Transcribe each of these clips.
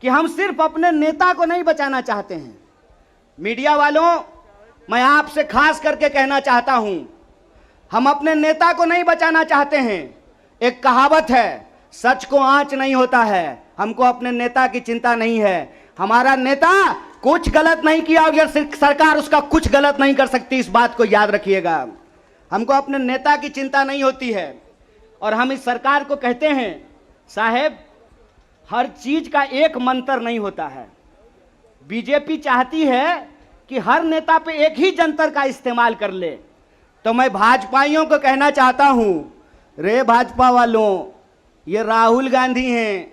कि हम सिर्फ अपने नेता को नहीं बचाना चाहते हैं। मीडिया वालों, मैं आपसे खास करके कहना चाहता हूं, हम अपने नेता को नहीं बचाना चाहते हैं। एक कहावत है, सच को आंच नहीं होता है। हमको अपने नेता की चिंता नहीं है। हमारा नेता कुछ गलत नहीं किया और सरकार उसका कुछ गलत नहीं कर सकती, इस बात को याद रखिएगा। हमको अपने नेता की चिंता नहीं होती है। और हम इस सरकार को कहते हैं, साहेब, हर चीज का एक मंत्र नहीं होता है। बीजेपी चाहती है कि हर नेता पे एक ही जंतर का इस्तेमाल कर ले। तो मैं भाजपाइयों को कहना चाहता हूं, रे भाजपा वालों, ये राहुल गांधी हैं,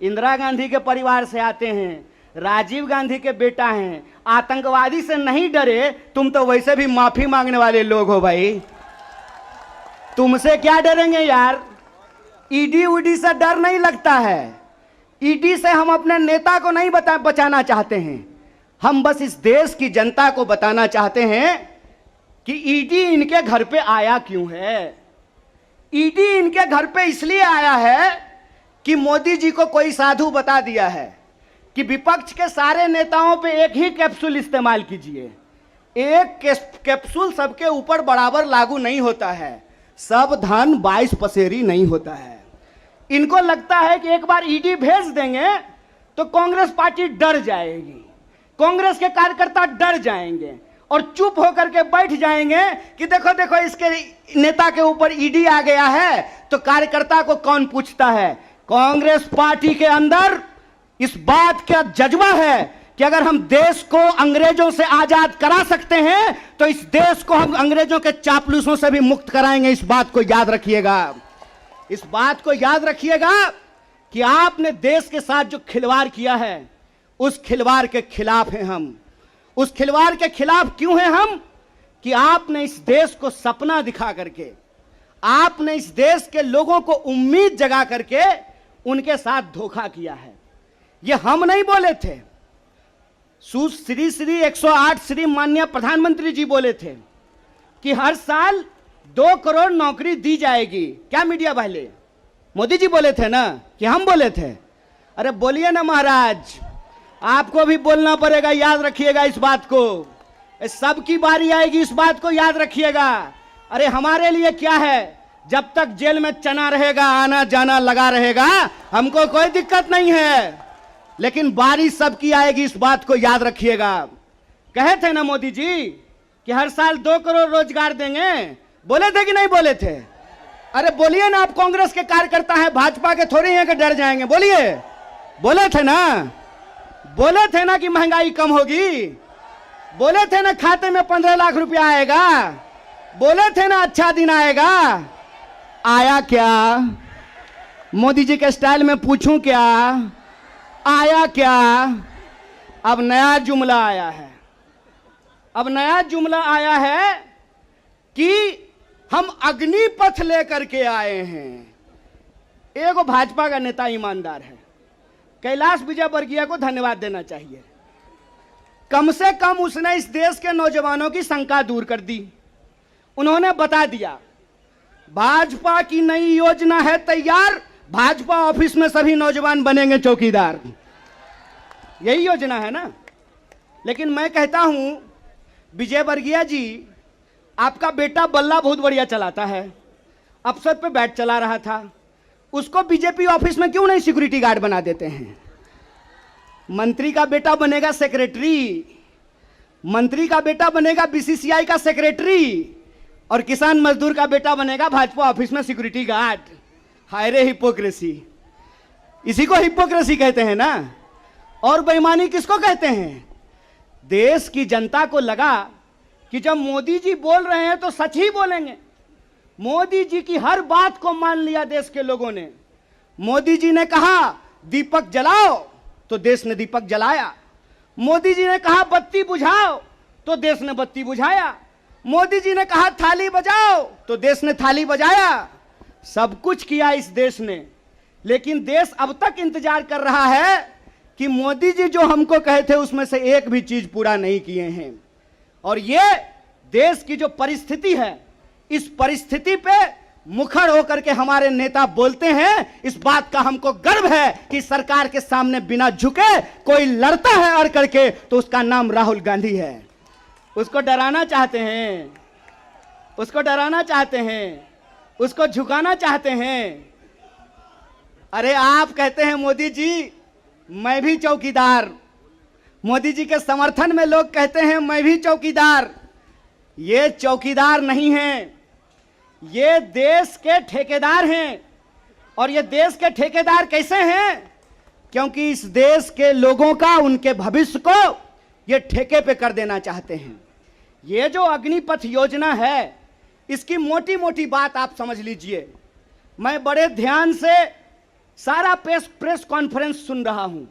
इंदिरा गांधी के परिवार से आते हैं, राजीव गांधी के बेटा हैं, आतंकवादी से नहीं डरे। तुम तो वैसे भी माफी मांगने वाले लोग हो भाई, तुमसे क्या डरेंगे यार। ईडी उडी से डर नहीं लगता है। ईडी से हम अपने नेता को नहीं बचाना चाहते हैं। हम बस इस देश की जनता को बताना चाहते हैं कि ईडी इनके घर पे आया क्यों है। ईडी इनके घर पे इसलिए आया है कि मोदी जी को कोई साधु बता दिया है कि विपक्ष के सारे नेताओं पे एक ही कैप्सूल इस्तेमाल कीजिए। एक कैप्सूल सबके ऊपर बराबर लागू नहीं होता है। सब धन 22 पसेरी नहीं होता है। इनको लगता है कि एक बार ईडी भेज देंगे तो कांग्रेस पार्टी डर जाएगी, कांग्रेस के कार्यकर्ता डर जाएंगे और चुप होकर के बैठ जाएंगे कि देखो देखो इसके नेता के ऊपर ईडी आ गया है तो कार्यकर्ता को कौन पूछता है। कांग्रेस पार्टी के अंदर इस बात का जज्बा है कि अगर हम देश को अंग्रेजों से आजाद करा सकते हैं तो इस देश को हम अंग्रेजों के चापलूसों से भी मुक्त कराएंगे। इस बात को याद रखिएगा। इस बात को याद रखिएगा कि आपने देश के साथ जो खिलवाड़ किया है उस खिलवाड़ के खिलाफ हैं हम। उस खिलवाड़ के खिलाफ क्यों हैं हम? कि आपने इस देश को सपना दिखा करके, आपने इस देश के लोगों को उम्मीद जगा करके उनके साथ धोखा किया है। ये हम नहीं बोले थे, श्री 108 श्री माननीय प्रधानमंत्री जी बोले थे कि हर साल 2 करोड़ नौकरी दी जाएगी। क्या मीडिया वाले? मोदी जी बोले थे ना कि हम बोले थे? अरे बोलिए ना महाराज, आपको भी बोलना पड़ेगा, याद रखिएगा इस बात को। सबकी बारी आएगी, इस बात को याद रखिएगा। अरे हमारे लिए क्या है, जब तक जेल में चना रहेगा, आना जाना लगा रहेगा, हमको कोई दिक्कत नहीं है। लेकिन बारी सबकी आएगी, इस बात को याद रखिएगा। कहे थे ना मोदी जी कि हर साल 2 करोड़ रोजगार देंगे, बोले थे कि नहीं बोले थे? अरे बोलिए ना, आप कांग्रेस के कार्यकर्ता हैं, भाजपा के थोड़ी हैं कि डर जाएंगे। बोलिए, बोले थे ना? बोले थे ना कि महंगाई कम होगी? बोले थे ना खाते में 15 लाख रुपया आएगा? बोले थे ना अच्छा दिन आएगा? आया क्या? मोदी जी के स्टाइल में पूछूं क्या, आया क्या? अब नया जुमला आया है। अब नया जुमला आया है कि हम अग्निपथ लेकर के आए हैं। एगो भाजपा का नेता ईमानदार है, कैलाश विजयवर्गीय को धन्यवाद देना चाहिए। कम से कम उसने इस देश के नौजवानों की शंका दूर कर दी। उन्होंने बता दिया भाजपा की नई योजना है तैयार, भाजपा ऑफिस में सभी नौजवान बनेंगे चौकीदार। यही योजना है ना। लेकिन मैं कहता हूं विजयवर्गीय जी, आपका बेटा बल्ला बहुत बढ़िया चलाता है, अफसर पे बैठ चला रहा था, उसको बीजेपी ऑफिस में क्यों नहीं सिक्योरिटी गार्ड बना देते हैं? मंत्री का बेटा बनेगा सेक्रेटरी, मंत्री का बेटा बनेगा बीसीसीआई का सेक्रेटरी, और किसान मजदूर का बेटा बनेगा भाजपा ऑफिस में सिक्योरिटी गार्ड। हाय रे हिपोक्रेसी, इसी को हिपोक्रेसी कहते हैं ना। और बेईमानी किसको कहते हैं? देश की जनता को लगा कि जब मोदी जी बोल रहे हैं तो सच ही बोलेंगे। मोदी जी की हर बात को मान लिया देश के लोगों ने। मोदी जी ने कहा दीपक जलाओ तो देश ने दीपक जलाया। मोदी जी ने कहा बत्ती बुझाओ तो देश ने बत्ती बुझाया। मोदी जी ने कहा थाली बजाओ तो देश ने थाली बजाया। सब कुछ किया इस देश ने। लेकिन देश अब तक इंतजार कर रहा है कि मोदी जी जो हमको कहे थे उसमें से एक भी चीज पूरा नहीं किए हैं। और ये देश की जो परिस्थिति है, इस परिस्थिति पे मुखर होकर के हमारे नेता बोलते हैं, इस बात का हमको गर्व है कि सरकार के सामने बिना झुके कोई लड़ता है अड़ करके, तो उसका नाम राहुल गांधी है। उसको डराना चाहते हैं, उसको डराना चाहते हैं, उसको झुकाना चाहते हैं। अरे आप कहते हैं मोदी जी मैं भी चौकीदार, मोदी जी के समर्थन में लोग कहते हैं मैं भी चौकीदार। ये चौकीदार नहीं हैं, ये देश के ठेकेदार हैं। और ये देश के ठेकेदार कैसे हैं? क्योंकि इस देश के लोगों का, उनके भविष्य को ये ठेके पे कर देना चाहते हैं। ये जो अग्निपथ योजना है, इसकी मोटी मोटी बात आप समझ लीजिए। मैं बड़े ध्यान से सारा प्रेस कॉन्फ्रेंस सुन रहा हूं।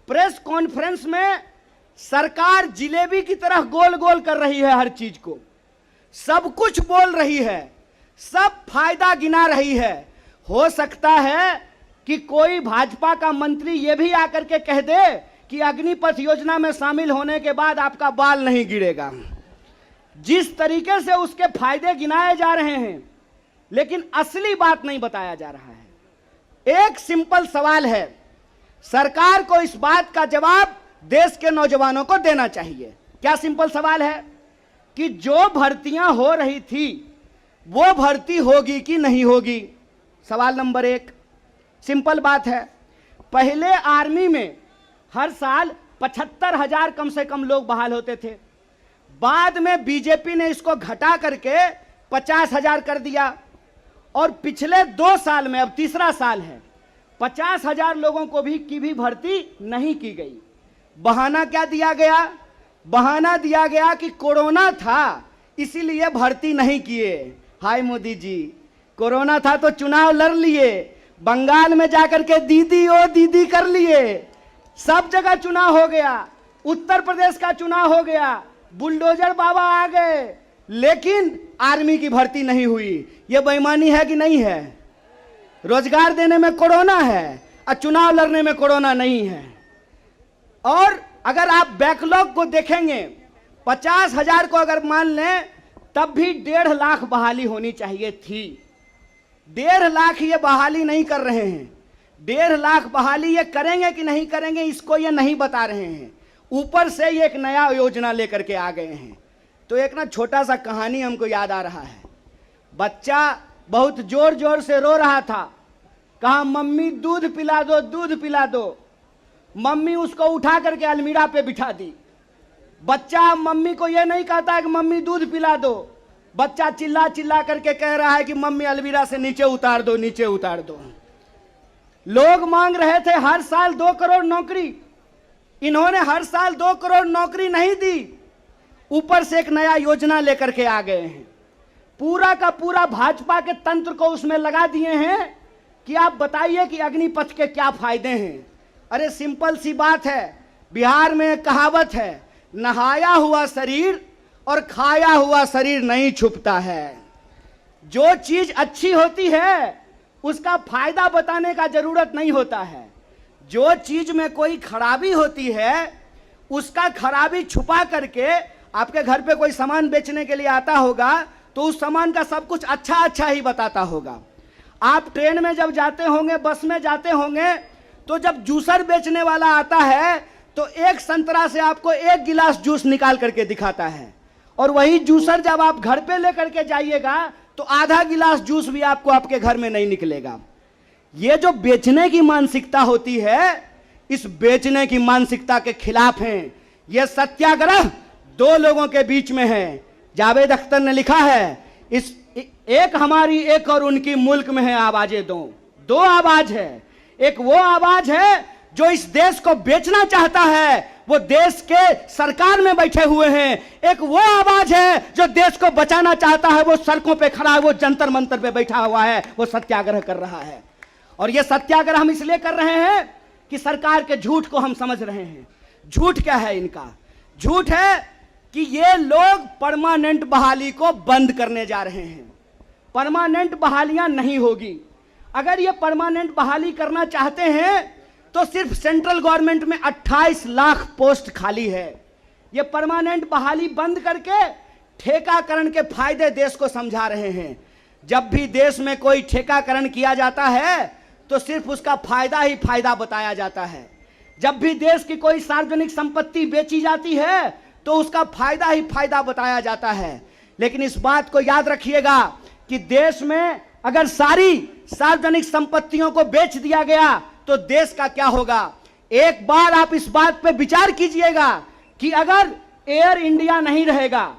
प्रेस कॉन्फ्रेंस में सरकार जिलेबी की तरह गोल गोल कर रही है, हर चीज को सब कुछ बोल रही है, सब फायदा गिना रही है। हो सकता है कि कोई भाजपा का मंत्री यह भी आकर के कह दे कि अग्निपथ योजना में शामिल होने के बाद आपका बाल नहीं गिरेगा। जिस तरीके से उसके फायदे गिनाए जा रहे हैं, लेकिन असली बात नहीं बताया जा रहा है। एक सिंपल सवाल है, सरकार को इस बात का जवाब देश के नौजवानों को देना चाहिए। क्या सिंपल सवाल है कि जो भर्तियां हो रही थी वो भर्ती होगी कि नहीं होगी? सवाल नंबर एक। सिंपल बात है, पहले आर्मी में हर साल 75,000 कम से कम लोग बहाल होते थे। बाद में बीजेपी ने इसको घटा करके 50,000 कर दिया, और पिछले 2 साल में, अब तीसरा साल है, 50,000 लोगों को भी भर्ती नहीं की गई। बहाना क्या दिया गया? बहाना दिया गया कि कोरोना था इसीलिए भर्ती नहीं किए। हाय मोदी जी, कोरोना था तो चुनाव लड़ लिए, बंगाल में जाकर के दीदी ओ दीदी कर लिए, सब जगह चुनाव हो गया, उत्तर प्रदेश का चुनाव हो गया, बुलडोजर बाबा आ गए, लेकिन आर्मी की भर्ती नहीं हुई। यह बेईमानी है कि नहीं है? रोजगार देने में कोरोना है और चुनाव लड़ने में कोरोना नहीं है। और अगर आप बैकलॉग को देखेंगे, 50,000 को अगर मान लें, तब भी 1.5 लाख बहाली होनी चाहिए थी। 1.5 लाख ये बहाली नहीं कर रहे हैं। 1.5 लाख बहाली ये करेंगे कि नहीं करेंगे, इसको ये नहीं बता रहे हैं। ऊपर से ये एक नया योजना लेकर के आ गए हैं। तो एक ना छोटा सा कहानी हमको याद आ रहा है। बच्चा बहुत जोर जोर से रो रहा था, कहा मम्मी दूध पिला दो, दूध पिला दो। मम्मी उसको उठा करके अलमीरा पे बिठा दी। बच्चा मम्मी को यह नहीं कहता है कि मम्मी दूध पिला दो, बच्चा चिल्ला चिल्ला करके कह रहा है कि मम्मी अलमीरा से नीचे उतार दो, नीचे उतार दो। लोग मांग रहे थे हर साल 2 करोड़ नौकरी, इन्होंने हर साल 2 करोड़ नौकरी नहीं दी, ऊपर से एक नया योजना लेकर के आ गए हैं। पूरा का पूरा भाजपा के तंत्र को उसमें लगा दिए हैं कि आप बताइए कि अग्निपथ के क्या फायदे हैं। अरे सिंपल सी बात है, बिहार में एक कहावत है, नहाया हुआ शरीर और खाया हुआ शरीर नहीं छुपता है। जो चीज अच्छी होती है उसका फायदा बताने का जरूरत नहीं होता है। जो चीज में कोई खराबी होती है उसका खराबी छुपा करके, आपके घर पे कोई सामान बेचने के लिए आता होगा तो उस सामान का सब कुछ अच्छा अच्छा ही बताता होगा। आप ट्रेन में जब जाते होंगे, बस में जाते होंगे, तो जब जूसर बेचने वाला आता है तो एक संतरा से आपको 1 गिलास जूस निकाल करके दिखाता है, और वही जूसर जब आप घर पे लेकर के जाइएगा तो आधा गिलास जूस भी आपको आपके घर में नहीं निकलेगा। ये जो बेचने की मानसिकता होती है, इस बेचने की मानसिकता के खिलाफ हैं। यह सत्याग्रह 2 लोगों के बीच में है। जावेद अख्तर ने लिखा है, इस एक हमारी एक और उनकी मुल्क में है आवाजें दो आवाज है। एक वो आवाज है जो इस देश को बेचना चाहता है, वो देश के सरकार में बैठे हुए हैं। एक वो आवाज है जो देश को बचाना चाहता है, वो सड़कों पे खड़ा है, वो जंतर मंतर पे बैठा हुआ है, वो सत्याग्रह कर रहा है। और ये सत्याग्रह हम इसलिए कर रहे हैं कि सरकार के झूठ को हम समझ रहे हैं। झूठ क्या है इनका? झूठ है कि ये लोग परमानेंट बहाली को बंद करने जा रहे हैं। परमानेंट बहालियां नहीं होगी। अगर ये परमानेंट बहाली करना चाहते हैं तो सिर्फ सेंट्रल गवर्नमेंट में 28 लाख पोस्ट खाली है। ये परमानेंट बहाली बंद करके ठेकाकरण के फायदे देश को समझा रहे हैं। जब भी देश में कोई ठेकाकरण किया जाता है तो सिर्फ उसका फायदा ही फायदा बताया जाता है। जब भी देश की कोई सार्वजनिक संपत्ति बेची जाती है तो उसका फायदा ही फायदा बताया जाता है। लेकिन इस बात को याद रखिएगा कि देश में अगर सारी सार्वजनिक संपत्तियों को बेच दिया गया तो देश का क्या होगा। एक बार आप इस बात पे विचार कीजिएगा कि अगर एयर इंडिया नहीं रहेगा,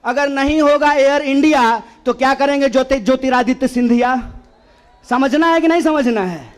अगर नहीं होगा एयर इंडिया, तो क्या करेंगे ज्योतिरादित्य सिंधिया। समझना है कि नहीं समझना है?